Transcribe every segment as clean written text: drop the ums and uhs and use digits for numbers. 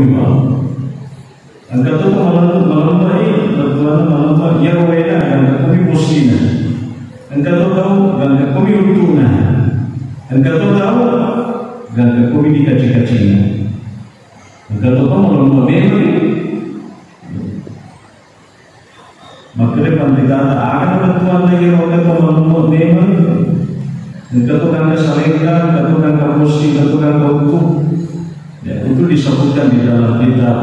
kumi malam. Angkat tu malam baik, tuan malam ya wena angkat kumi musina. Angkat tu tahu angkat kumi utuna. Angkat tu tahu angkat kumi dikaci-kacina. Angkat tu malam baik. Makanya pandita akan tuan lagi orang malam baik. Angkat tu angkat salingkan, angkat tu angkat musi, angkat tu angkat utuh. Ya, itu disebutkan di dalam kitab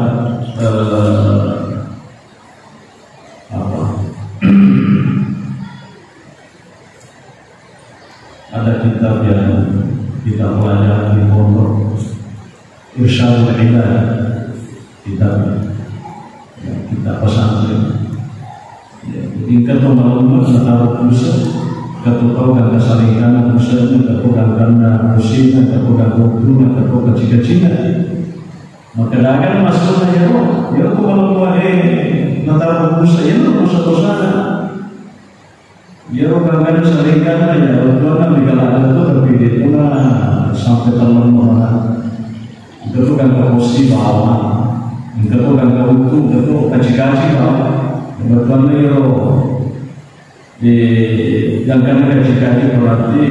ada kitab yang kita pelajari di pondok Irsyadul Ibad, kitab pesantren. Ya, tingkat pembangunan antara pusat, ketukar kesalingan pusatnya, ketukar karena musimnya, ketukar waktunya, ketukar cita-cita. Maka dagan masuknya ya aku kalau buat antara pusat ya pusat-pusat. Ya orang salingan ya orang di kalangan itu terpilih itu sampai teman orang. Itu kan kemusi bawah, itu kan keutuh, itu kaji-kaji bawah. Kebetulan itu di jangan kaji-kaji berarti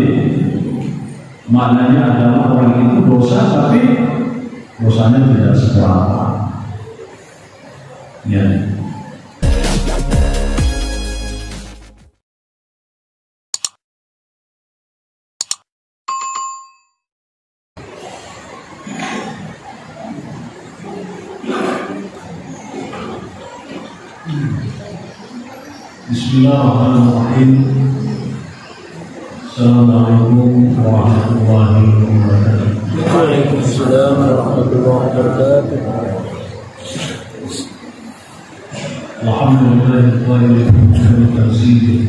maknanya adalah orang itu dosa tapi dosanya tidak seberapa. Ya. Bismillahirrahmanirrahim. Assalamualaikum warahmatullahi wabarakatuh. Waalaikumsalam warahmatullahi wabarakatuh. Alhamdulillahirrahmanirrahim.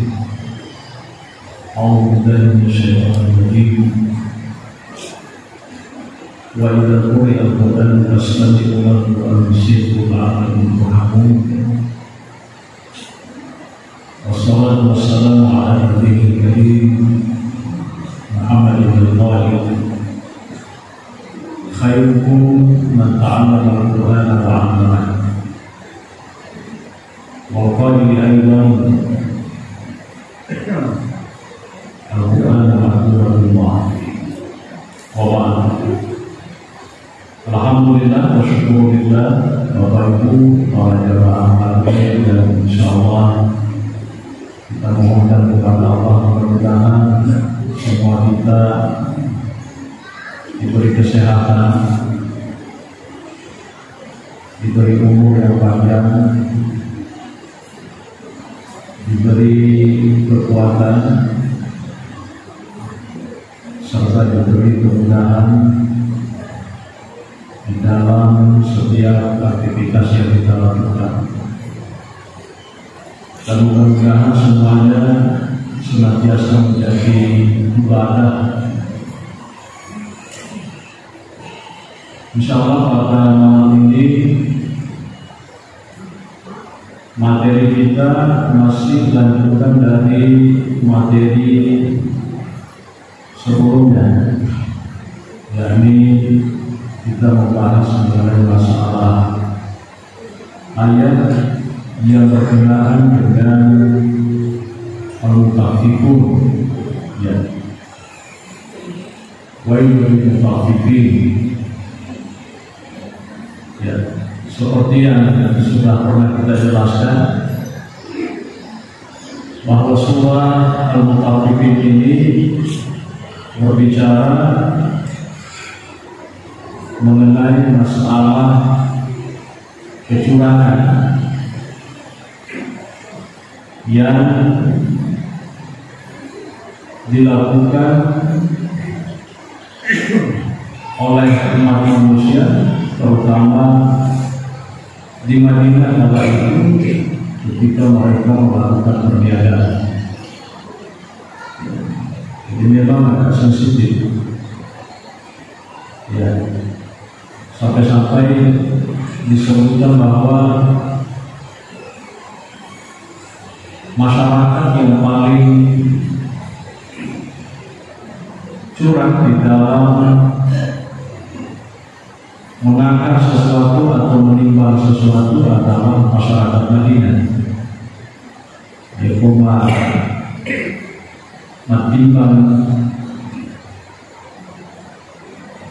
A'udzubillahi minasyaitonir rajim. Wa idza quri'a al-Qur'an fastami'u lahu wa ansitu la'allakum turhamun. Wassalatu wassalamu ala nabiyil karim Muhammadin al-Talib khairukum man ta'allama al-Qur'ana wa 'allamahu. Wa qala aidan al-Qur'anu ma'rufullah wa ba'd. Alhamdulillah wa syukurillah wa barakatuh para jamaah hadirin dan insyaallah kita memohonkan kepada Allah mudah-mudahan semua kita diberi kesehatan, diberi umur yang panjang, diberi kekuatan, serta diberi kemudahan di dalam setiap aktivitas yang kita lakukan. Dan mudah-mudahan semuanya senantiasa menjadi ibadah. Insyaallah pada malam ini materi kita masih lanjutan dari materi sebelumnya, yakni kita membahas mengenai masalah ayat yang berkenaan dengan al-mutaffifun, ya, wailul mutaffifin, ya, seperti yang sudah pernah kita jelaskan bahwa surah al-mutaffifin ini berbicara mengenai masalah kecurangan yang dilakukan oleh umat manusia, terutama di Madinah kala itu ketika mereka melakukan perniagaan. Jadi memang agak sensitif, ya, sampai-sampai disebutkan bahwa masyarakat yang paling curang di dalam mengangkat sesuatu sesuatu adalah masyarakat Madinah. Yaikumah matimbang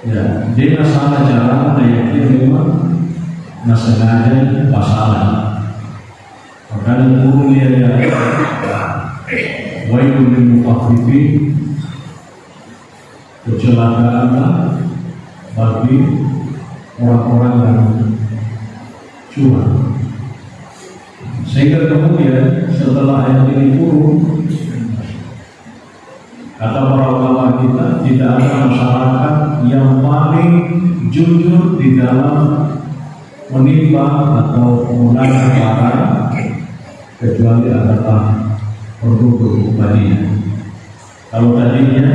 ya, dia salah jalan dia memang sengaja pasalan. Makanya turun dia wailul lil mutaffifin, kecelakaan bagi orang-orang yang curang. Sehingga kemudian setelah ayat ini turun, kata para ulama kita, tidak ada masyarakat yang paling jujur di dalam menimbang atau menggunakan barang kecuali adalah penduduk Madinah. Kalau tadinya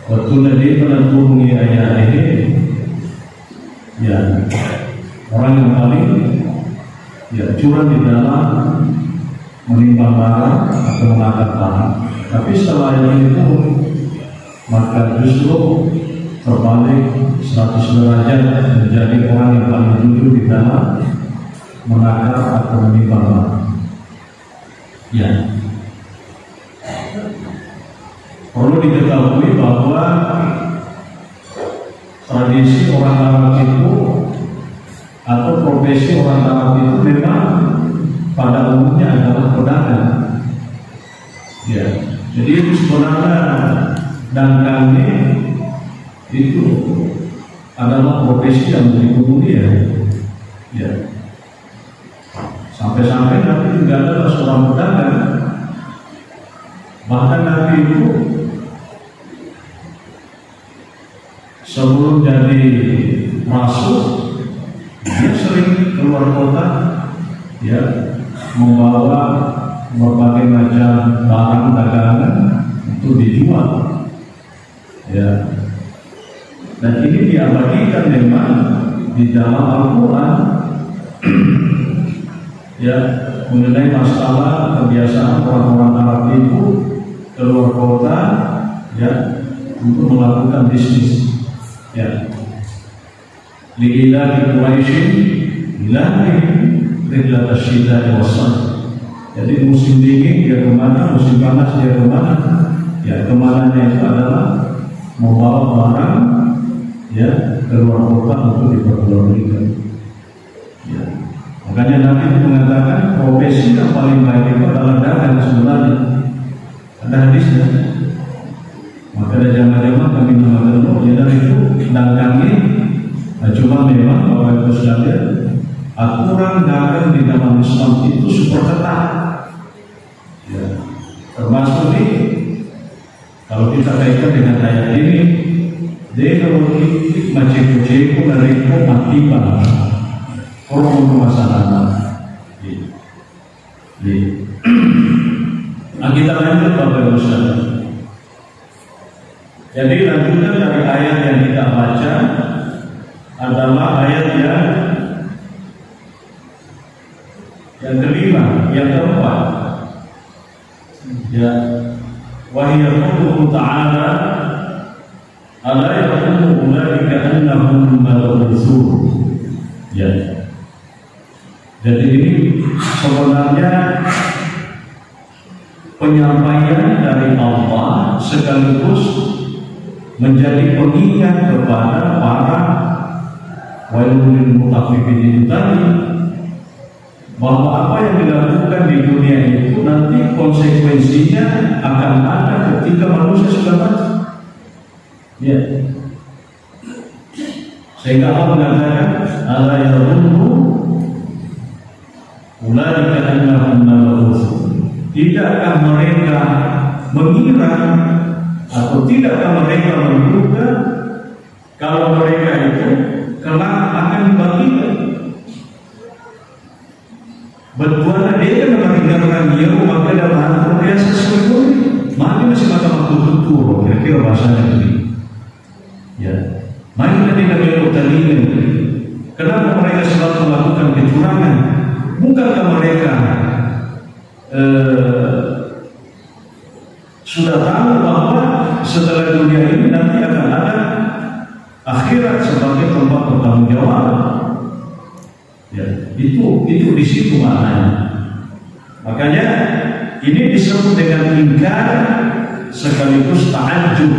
waktu Nabi menentukan ayat ini, ya orang yang paling ya curang di dalam menimbang barang atau mengangkat barang. Tapi setelah ini turun, maka justru terbalik 100 derajat menjadi orang yang paling jujur di dalam menakar atau menimbang barang. Ya, perlu diketahui bahwa tradisi orang Arab itu atau profesi orang Arab itu memang pada umumnya adalah pedagang. Ya, jadi sebenarnya dan kami itu adalah profesi yang dipenuhi ya. Sampai-sampai Nabi juga adalah seorang pedagang. Bahkan Nabi itu sebelum jadi rasul, dia sering keluar kota, ya, membawa berbagai macam barang dagangan untuk dijual, ya. Dan ini diabadikan memang di dalam Al-Quran, ya, mengenai masalah kebiasaan orang-orang Arab itu keluar kota, ya, untuk melakukan bisnis, ya. Li'ilahi Quraisyin ilahi rihlat asy-syita'i was-sayf. Jadi musim dingin dia kemana, musim panas dia kemana, ya, kemananya itu adalah membawa barang, ya, keluar kota untuk diperjualbelikan. Ya. Makanya Nabi itu mengatakan profesi yang paling baik itu adalah dagang sebenarnya. Ada hadisnya. Maka ada zaman-zaman kami mengatakan, ya, dari itu dagang ini, cuma memang Bapak Ibu sekalian, aturan dagang di dalam Islam itu super ketat. Ya. Termasuk ini, kalau kita kaitkan dengan ayat ini, dia kalau macam-macam dari itu mati pada orang masalah. Nah, kita lanjut Bapak Ibu sekalian. Jadi lanjutan dari ayat yang kita baca adalah ayat yang kelima, yang keempat. Ya, wa hiya qawluhu ta'ala ala yaqulu ulaika annahum mab'utsun. Ya. Jadi ini sebenarnya penyampaian dari Allah sekaligus menjadi pengingat kepada para wailul mutaffifin itu tadi, bahwa apa yang dilakukan di dunia itu nanti konsekuensinya akan ada ketika manusia sudah mati. Ya. Sehingga Allah mengatakan ala yadhunnu ulaika annahum mab'utsun. Tidakkah mereka mengira atau tidakkah mereka menduga kalau mereka itu kelak akan dibangkitkan? Berbuat dia kan meninggalkan dia maka dalam biasa sesuatu mati masih mata tutur kira-kira bahasanya ini. Ya, mari kita belok tadi. Kenapa mereka selalu melakukan kecurangan? Bukankah mereka sudah tahu bahwa setelah dunia ini nanti akan ada akhirat sebagai tempat bertanggung jawab? Ya, itu di situ maknanya. Makanya ini disebut dengan ingkar sekaligus ta'ajjub.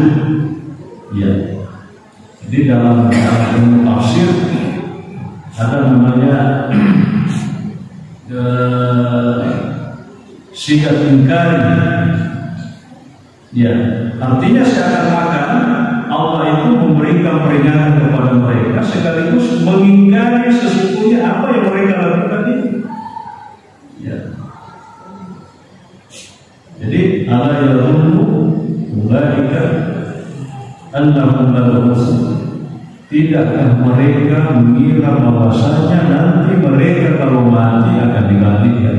Ya. Jadi dalam ilmu tafsir ada namanya sigat ingkar. Ya, artinya seakan-akan Allah itu memberikan peringatan kepada mereka sekaligus mengingkari sesungguhnya apa yang mereka lakukan itu. Ya. Jadi ala yadhunnu ulaika annahum mab'utsun. Tidakkah mereka mengira bahwasanya nanti mereka kalau mati akan dibangkitkan?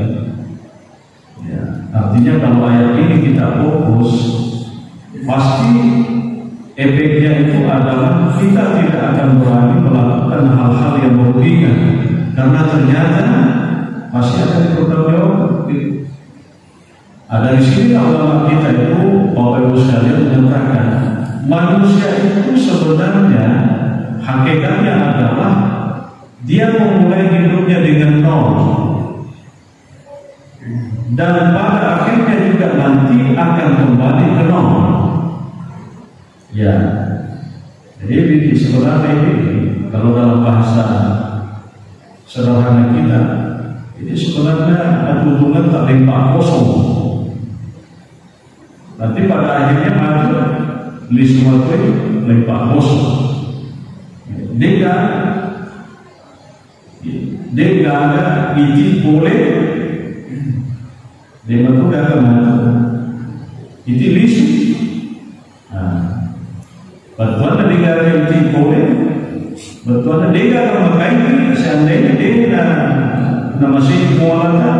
Ya, artinya kalau ayat ini kita fokus, pasti efeknya itu adalah kita tidak akan berani melakukan hal-hal yang merugikan, karena ternyata pasti akan dipertanggungjawabkan. Ada di sini ulama kita itu, Bapak Ibu sekalian, menyatakan manusia itu sebenarnya hakikatnya adalah dia memulai hidupnya dengan nol, dan pada akhirnya juga nanti akan kembali ke nol. Ya, jadi sebenarnya ini kalau dalam bahasa sederhana kita, ini sebenarnya ada hubungan tak limpa kosong. Nanti pada akhirnya maju li semua itu limpa kosong. Dia ada izin boleh dia menunda kemana izin lisu. Betul ada negara izin boleh, betul ada negara memakai seandainya dia nama sih mualatan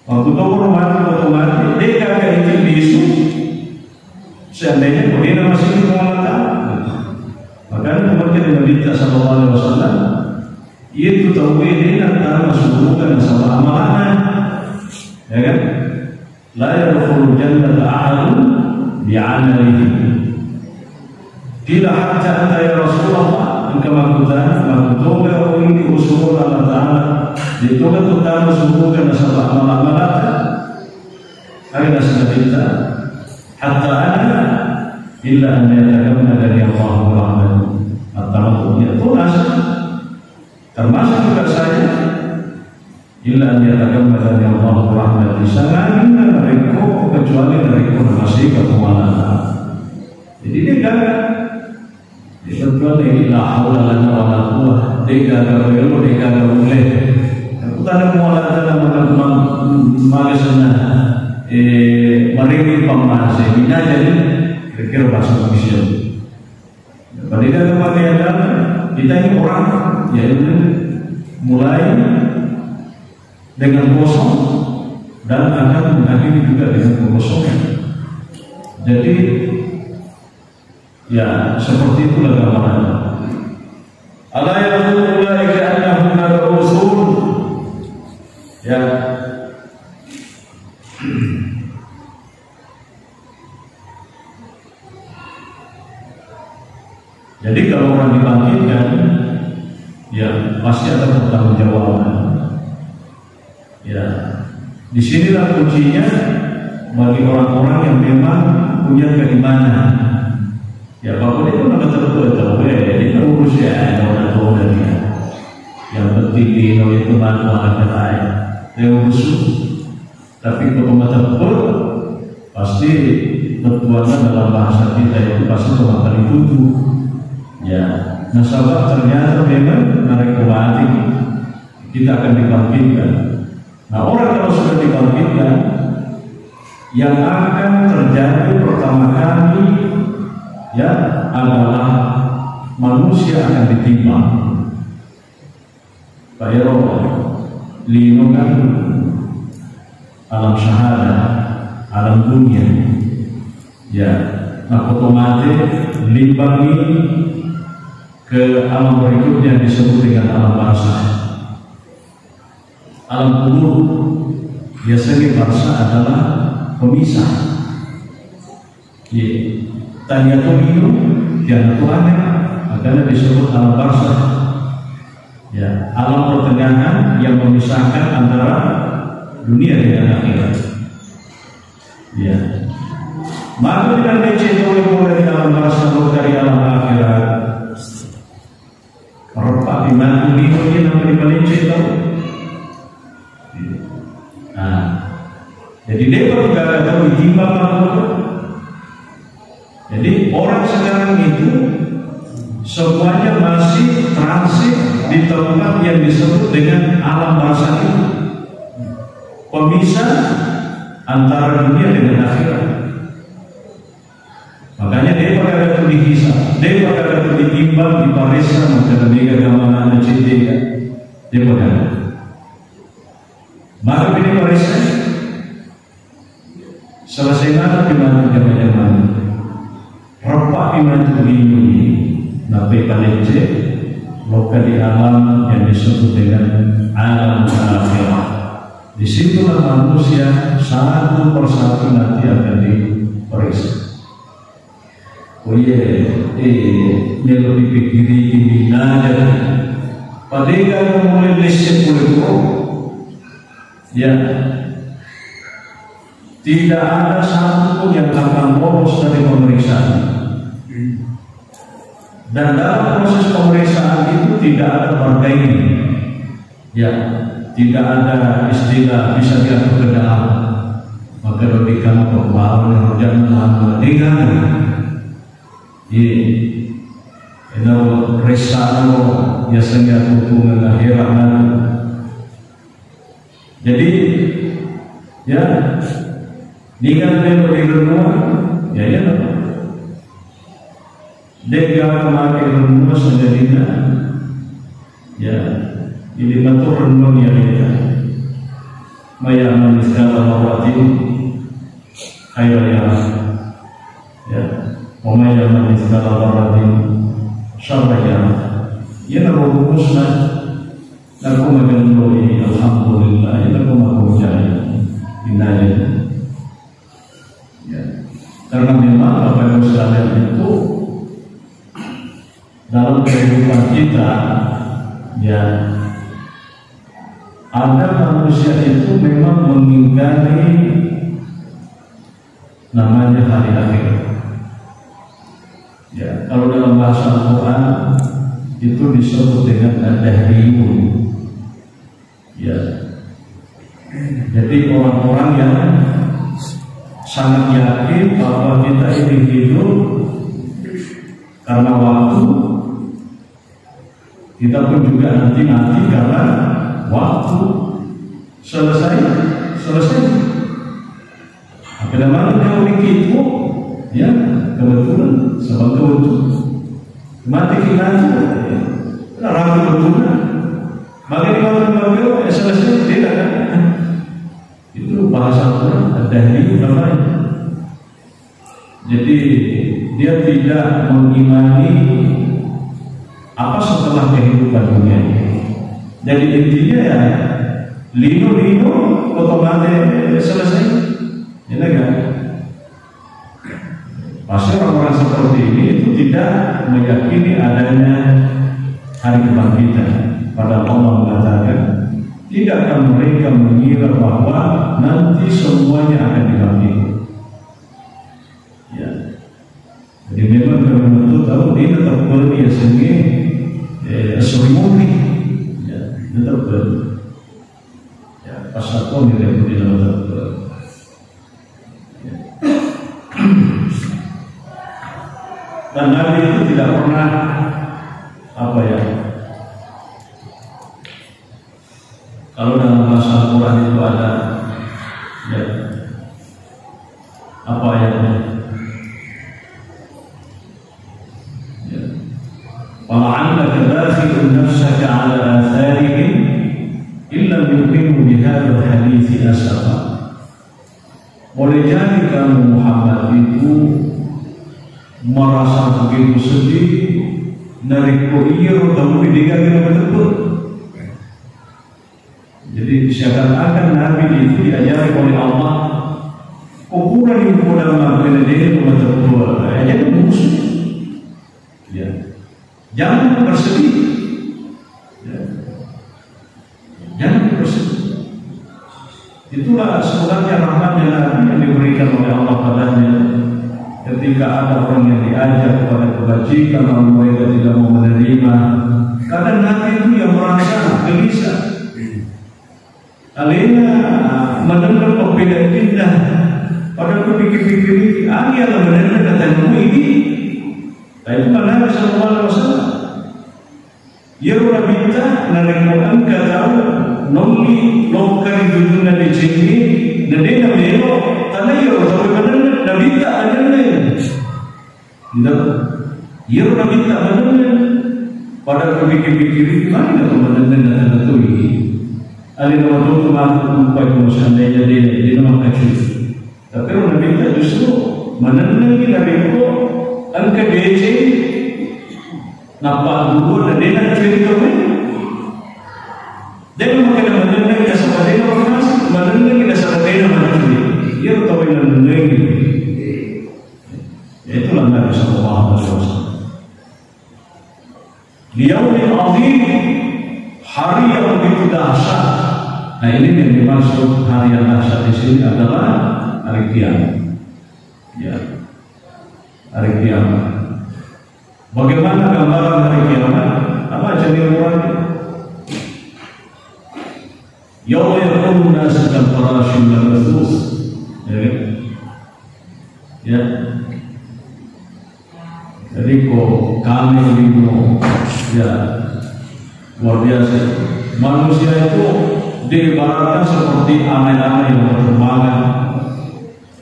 waktu itu otomatis dia kagak izin lisu seandainya dia nama sih mualatan. Makanya kemudian Nabi sallallahu alaihi wasallam itu tauhid antara masbukan sama amalan, ya kan? La yadkhulul jannata ahadun bi'amalihi. Tidak hatta ya Rasulullah kama kutana maktuba wa ini usul Allah Ta'ala itu kan utama masbukan sama amalan. Aina sabita hatta ana illa an yatakamma dari Allah rahmatuh atau ya tunas termasuk juga saya illa an yatakamma dari Allah rahmatuh sangat mereka kecuali dari masih kekuatan. Jadi dia gagal kecuali la haula lana wala quwwata dia gagal mulai kita ada mualatan dalam magasana mereka pemahasa ini jadi kira bahasa manusia. Pada kemarin kita ini orang yaitu mulai dengan kosong dan akan mengakhiri juga dengan kekosongan. Jadi ya seperti itulah gambarannya. Ala yaqulu ulaika annahum mab'utsun. Ya. Jadi kalau orang dibangkitkan, ya pasti ada pertanggungjawaban. Ya, disinilah kuncinya bagi orang-orang yang memang punya keimanan. Ya, apapun itu nama tertua, ini urus ya orang-orang dia. Yang penting di itu manfaat lain. Urus, tapi kalau mata betul, pasti pertuangan dalam bahasa kita itu pasti cuma kali tujuh. Ya, nasabah ternyata memang mereka mati, kita akan dibangkitkan. Nah, orang kalau sudah dibangkitkan, yang akan terjadi pertama kali ya adalah manusia akan ditimbang. Pak Eropa, lindungan alam syahadah, alam dunia. Ya, nah otomatis limbangi ke alam berikutnya disebut dengan alam barzakh. Alam kubur biasanya barzakh adalah pemisah. Tanya tuh hidup, tiada Tuhan, makanya disebut alam barzakh. Ya, alam pertengahan yang memisahkan antara dunia dengan akhirat. Ya, maka tidak dicintai oleh dalam bahasa dari alam akhirat. Repak di mana ini namanya dicintai. Nah, jadi dia juga ada ditimbang apa? Jadi orang sekarang itu semuanya masih transit di tempat yang disebut dengan alam barzakh itu, pemisah antara dunia dengan akhirat. Makanya dia pada waktu dihisab, dia pada waktu ditimbang, diparisa, macam dia gambaran cinta dia pada. Maka ini parisa selesai mana di mana zaman repak di mana ini. Nabi Palece lokal di alam yang disebut dengan alam akhirat. Disitulah manusia satu persatu nanti akan diperiksa. Oh iya, ini lebih pikiri ini nada. Padahal mulai lesson mulai ya, tidak ada satu pun yang akan lolos dari pemeriksaan. Dan dalam proses pemeriksaan itu tidak ada bargaining, ya, tidak ada istilah bisa diatur ke dalam. Maka logika pembahasan jangan mendengar. Ini resano biasanya hubungan akhirat. Jadi, ya, dengan di rumah, ya. Dia memakai renung sendirinya, ya, ini bentuk renung yang dia, maya manusia lawatin, ayat ya, maya manusia lawatin, syaraya, ia nak rumusna, nak mengendoi, alhamdulillah, ia nak mengucapkan, inayah, ya, karena memang apa yang sekalian itu dalam kehidupan kita, ya, ada manusia itu memang mengingkari namanya hari akhir. Ya, kalau dalam bahasa Al-Quran itu disebut dengan ad-dahriyun. Ya, jadi orang-orang yang sangat yakin bahwa kita ini hidup karena waktu. Kita pun juga nanti mati karena waktu. Selesai. Bagaimana kalau begitu? Ya, kebetulan sebab itu mati kita ragu kebetulan. Bagaimana selesai tidak kan? Itu bahasa Quran ad-dahri namanya. Jadi dia tidak mengimani apa setelah kehidupan dunia ini. Jadi intinya ya lino otomatis selesai. Ya kan? Pasti orang-orang seperti ini itu tidak meyakini adanya hari kebangkitan. Padahal Allah mengatakan tidak akan mereka mengira bahwa nanti semuanya akan dibangkitkan. Ya. Jadi memang kalau itu tahu dia tetap berdia sendiri. Selimut ya, tetap ya, pasapun dia di dalam tetap ya. Dan Nabi itu tidak pernah apa ya, kalau dalam bahasa Al-Quran itu ada ya, apa ayatnya ya, وَلَعَلَّكَ بَاخِعٌ نَفْسَكَ عَلَى آثَارِهِمْ إِنْ لَمْ يُؤْمِنُوا بِهَذَا الْحَدِيثِ أَسَفًا. Boleh jadi kamu Muhammad itu merasa begitu sedih, narik koir kamu didengar betul. Jadi seakan-akan Nabi itu diajari oleh Allah, ukuran yang dalam makna dia betul. Jadi musuh. Ya. Jangan bersedih. Ya. Itulah sebenarnya rahmatnya Nabi yang diberikan oleh Allah padanya. Ketika ada orang yang diajak kepada kebajikan lalu mereka tidak mau menerima, kadang Nabi itu yang merasa gelisah. Alena mendengar perbedaan indah, pada pikir-pikir ini, adalah benar-benar kata ini. Tapi Nabi Sallallahu Alaihi Wasallam, ya orang minta narimuan kata noli lokal dunia di sini, nanti namanya tanah ya orang benar-benar Nabi tak benar-benar. Tidak, ya orang minta benar-benar. Pada pikir-pikir ini, mana benar-benar kata ini? Alina waktu itu mampu seandainya dia nama kecil. Tapi orang minta justru menenangi Nabi itu angka DC nampak dulu dan dia nak cerita ni. Dia makan menenangi kita sampai dia orang masih menenangi kita sampai dia macam ni. Dia tahu yang menenangi. Itulah Nabi Sallallahu Alaihi Wasallam. Liyaumil azim, hari yang begitu dahsyat. Nah ini yang dimaksud hari yang dahsyat di sini adalah hari kiamat. Ya, hari kiamat. Bagaimana gambaran hari kiamat? Apa jadi uraian? Yauma yaqumun nasu kal-farashil mabthus. Ya. Jadi kok kami bingung. Ya, luar biasa. Manusia itu diibaratkan seperti anai-anai yang berterbangan.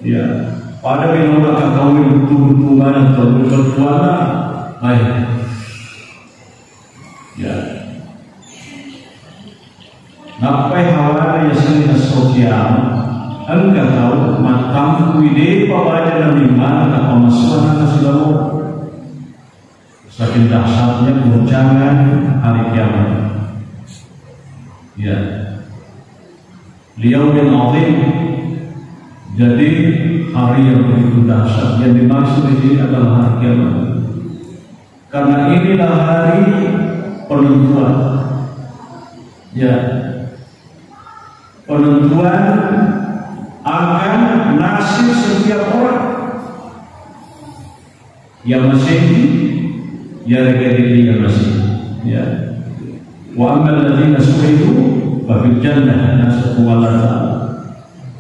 Ya, pada binona kakao betul-betulan atau bertuana, baik. Ya, napai hawara yasni sosial, engkau tahu matam kuide papada nabi mana tak pemasukan nasibamu. Saking dahsyatnya guncangan hari kiamat. Ya. Liyaumil azim, jadi hari yang begitu dahsyat. Yang dimaksud di sini adalah hari kiamat. Karena inilah hari penentuan. Ya, penentuan akan nasib setiap orang yang masih ya regedi yang masih. Ya, wa amal ladzina su'idu fil jannah nasbu walata.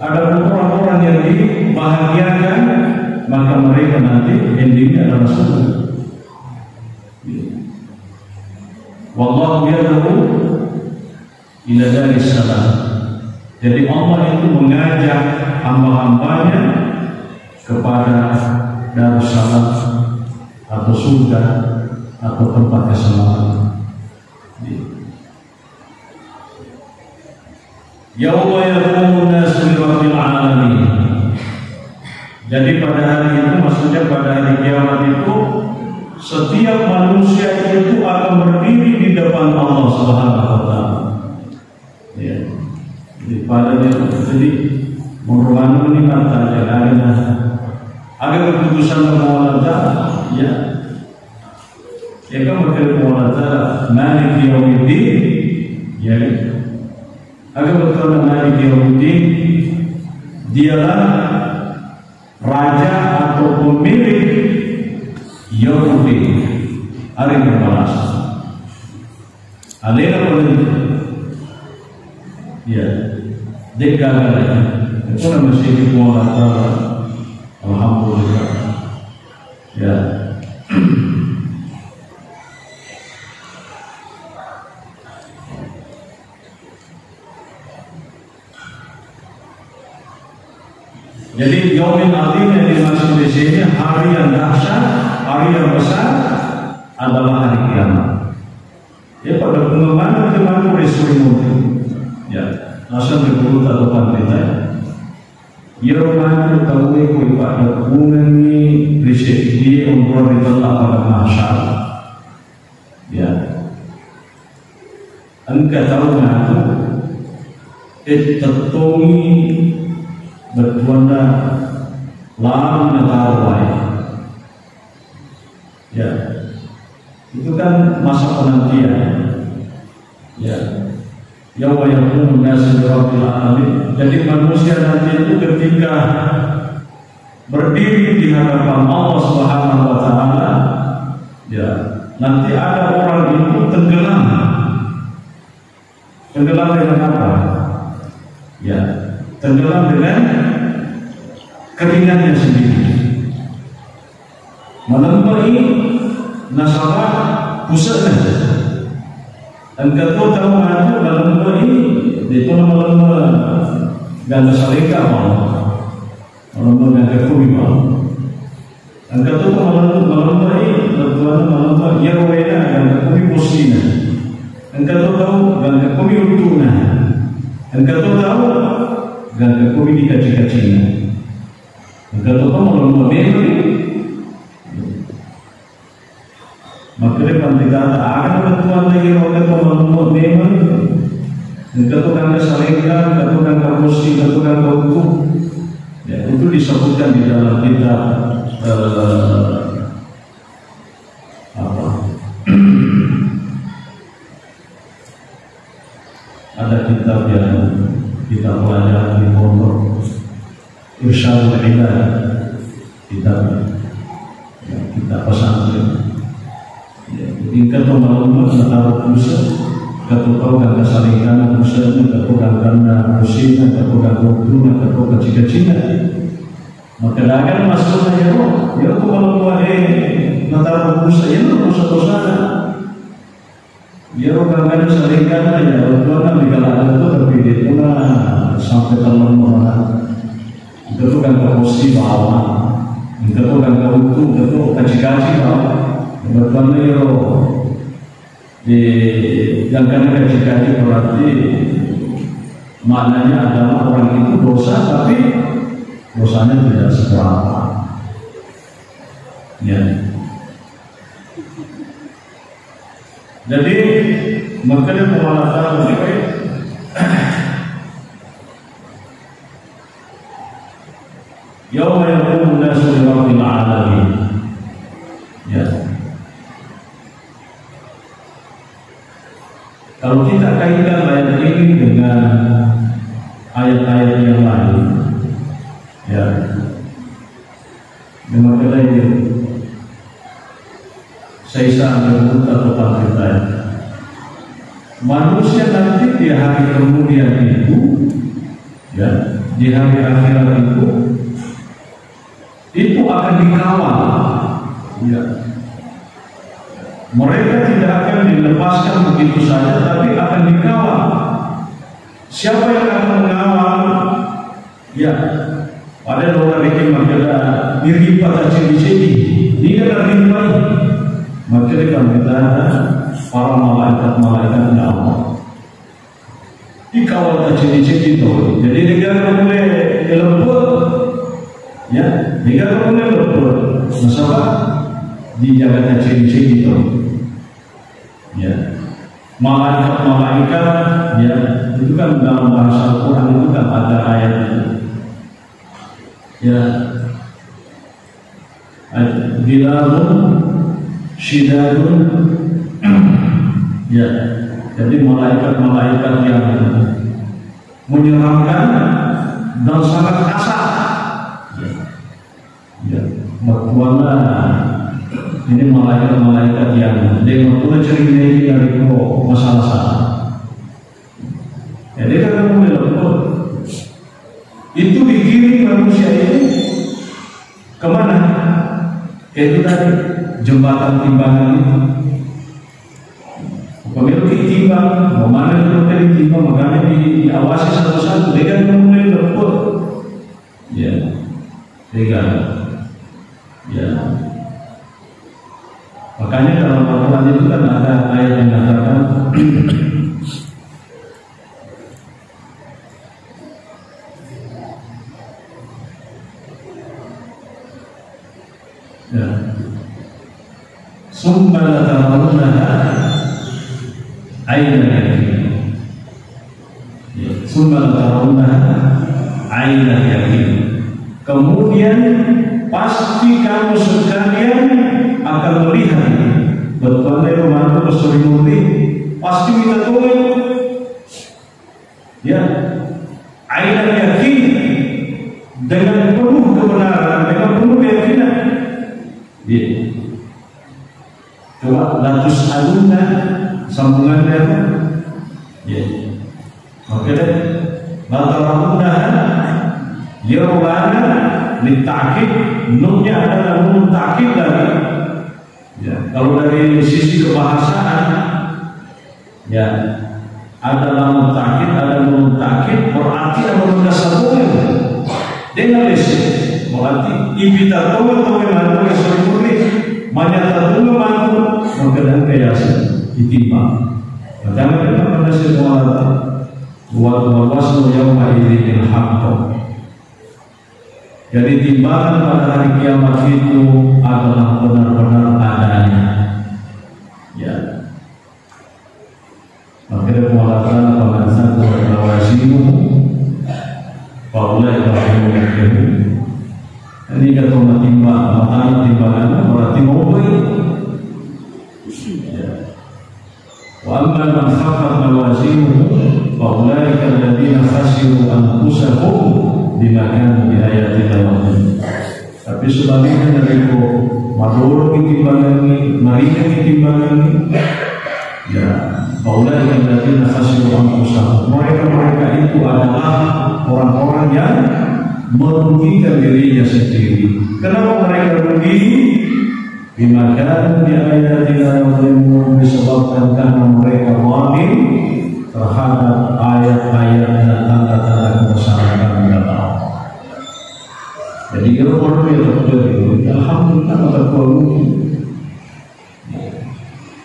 Ada orang-orang yang dibahagiakan, maka mereka nanti endingnya adalah surga. Wallahu yad'u ila daris salam. Jadi Allah itu mengajak hamba-hambanya kepada darussalam atau surga atau tempat keselamatan. Yauma yaqumun nasu li rabbil alamin. Jadi pada hari itu, maksudnya pada hari kiamat itu, setiap manusia itu akan berdiri di depan Allah Subhanahu wa taala. Ya. Jadi pada jadi merupakan nikmat saja karena ada keputusan Allah Taala, ya. Ya kan betul Allah Taala Malik Yaumiddin, ya. Agar betul Malik Yaumiddin, dialah raja atau pemilik Yaumiddin, hari pembalasan. Alena penentu, ya, degagalnya. Itu nama syirik Allah Taala. Alhamdulillah. Ya. Jadi yaumil azim yang dimaksud di sini hari yang dahsyat, hari yang besar adalah hari kiamat. Ya, pada pengembangan kemana resiko ya, asal diburu atau kita. Yerman tahu ikut pada bunyi risik di umur ditolak pada masyar. Ya, engkau tahu ngaku tetungi bertuanda lam netawai. Ya, itu kan masa penantian. Ya, yauma yaqumun nasu birabbil alamin. Jadi manusia nanti itu ketika berdiri di hadapan Allah Subhanahu wa taala, ya, nanti ada orang itu tenggelam. Tenggelam dengan apa? Ya, tenggelam dengan keringatnya sendiri. Menemui nasabah pusatnya. Engkau tahu mana menemui itu nama ganda salika menemui ganda kumiba. Engkau tahu menemui menemui Yahweh ganda kumi musina. Engkau tahu ganda kumi utuna. Engkau tahu ganda kumi dikaci-kacinya. Engkau tahu menemui maka depan dikata akan ketuan lagi roda pembangun memang ketukan kesalingkan, ketukan kemusi, ketukan keutuh, ya, itu disebutkan di dalam kitab ada kitab yang kita pelajari di pondok Irsyadul Ibad, kitab pesantren. Tingkat pembangunan taruh pusat, ketukau dan kesalingan pusatnya, ketukau karena pusatnya, ketukau kulturnya, ketukau cita-cita. Maka akan masuknya ya kalau buat taruh pusat ya pusat-pusat. Ya orang kesalingan ya orang dikalakan itu terpilih itu sampai teman orang. Ketukau kemusi bawah, ketukau keutuh, ketukau kaci-kaci bawah. Bertanya yo di yang kan kaji berarti maknanya adalah orang itu dosa tapi dosanya tidak seberapa. Ya. Jadi makanya pemalasan ini yauma yaqumun nasu birabbil alamin. Ya. Kalau kita kaitkan ayat ini dengan ayat-ayat yang lain, ya, dengan kata ini, saya sangat tentang kita. Manusia nanti di hari kemudian itu, ya, di hari akhirat itu akan dikawal, ya. Mereka tidak akan dilepaskan begitu saja, tapi akan dikawal. Siapa yang akan mengawal? Ya, ada orang yang mengatakan diri pada ciri-ciri, dia dari mana? Maka kita para malaikat Allah dikawal pada ciri-ciri itu. Jadi negara mulai lembut, ya, negara mulai lembut. Masalah dijaga ciri-ciri itu, ya, malaikat, ya, itu kan dalam bahasa Al-Quran itu kan ada ayatnya, ya, bilalun, syidadun, ya, jadi malaikat yang menyeramkan dan sangat kasar, ya, berkuasa. Ini malaikat yang dengan Tuhan cerita dari masalah. Jadi kan mulai lembut. Itu digiring manusia itu kemana? Itu tadi jembatan timbangan itu. Pemilu ditimbang, mana itu ditimbang, makanya diawasi satu-satu. Dia kan mulai lembut. Ya, dia, ya. Makanya dalam Al-Quran itu kan ada ayat yang mengatakan ya, summa latarawunnaha ayna yakin, summa latarawunnaha ayna yakin. Kemudian pasti kamu sekalian akan melihat betulnya romantu kesuri murni pasti kita tolong ya, ainal yakin, dengan penuh kebenaran, dengan penuh keyakinan. Ya. Coba latus aluna sambungannya, ya. Oke deh. Latarahuna yaulana litakid, nunnya adalah nun takid lagi. Ya, kalau dari sisi kebahasaan, ya ada lamun takid, ada nun takid, berarti ada nun tasawuf. Dengan lesi, berarti ibita tahu mantu kesulitan, manyata tahu mantu mengkedang kayasa ditimbang. Padahal kita pada semua wal wasnu yauma idzil haqq. Jadi timbangan pada hari kiamat itu adalah benar-benar adanya. Ya. Makanya mengatakan pengasan berwasimu, Paulai berwasimu. Ini kata timbangan berarti mobil. Ya. Wa amma man khaffat mawazinuhu faulaika alladziina khasiru anfusahum bima kanu bi ayatina yadhlimun. Tapi sebaliknya dari itu madoro timbangan ini, marina timbangan ini, ya faulaika alladziina khasiru anfusahum. Mereka itu adalah orang-orang yang merugikan dirinya sendiri. Kenapa mereka rugi? Bima kanu bi ayatina yadhlimun, disebabkan karena mereka zalim terhadap ayat-ayat dan tanda-tanda kebesaran Allah. Jadi kalau orang yang terjadi, alhamdulillah maka kuat.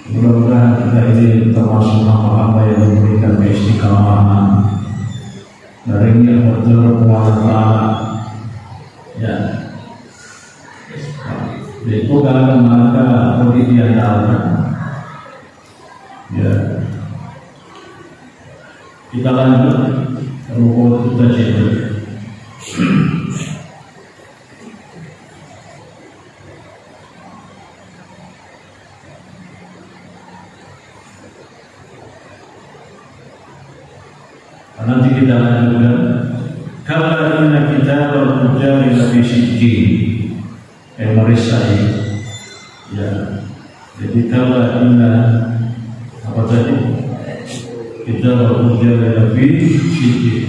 Mudah-mudahan kita ini termasuk hamba-hamba yang memberikan keistiqamahan dari yang berterima. Ya. Itu kalau maka pendidikan dalam, ya kita lanjut rukun kita cerita. Nanti kita lanjutkan. Kalau kita berbicara lebih singgi. Merisai, ya. Jadi kalau apa tadi kita bekerja lebih sedikit.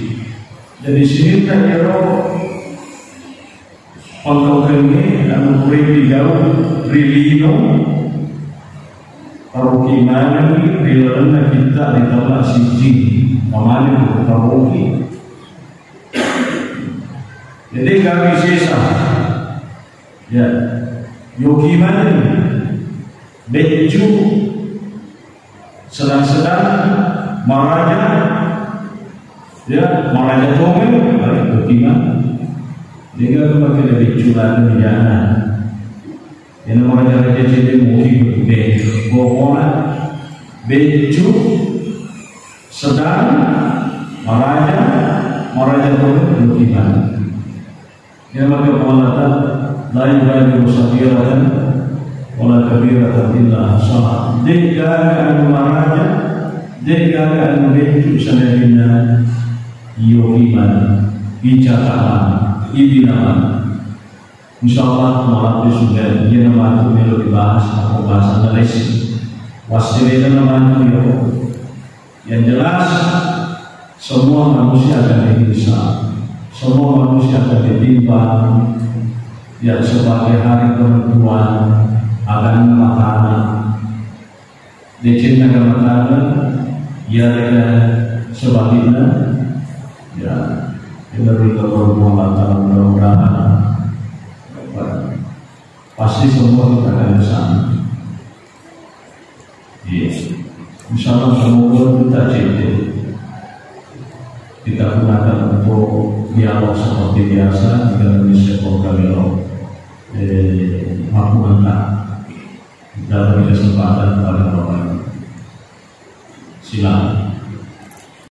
Jadi sini kan kalau untuk ini anu beri jauh rilino, parukiman ini rilana kita di tempat siji, mamane paruki. Jadi kami sisa. Ya, yogiman beju sedang-sedang maraja, ya maraja tome, yogiman. Jika kemarin dari curan jana, yang maraja raja jadi mungkin beju, bohongan, beju sedang maraja tome yogiman. Yang maka pengalatan la yubadiru saghiratan wala kabiratan illa ahsaha. Jika anu maraja, jika anu beju sanadina yogiman, ijataman, ibinaman. Insyaallah malam sudah dia nama itu melo dibahas aku bahas analisis. Wasirina nama itu yang jelas semua manusia akan dihisab. Semua manusia akan ditimbang. Ya sebagai hari penentuan akan makanan dicintakan makanan ya sebaliknya ya kita berikan perbuatan mudah-mudahan pasti semua kita akan bersama. Insyaallah semoga kita cinta kita gunakan untuk dialog seperti biasa kita bisa berdialog mampu dalam kesempatan pada orang. Silakan.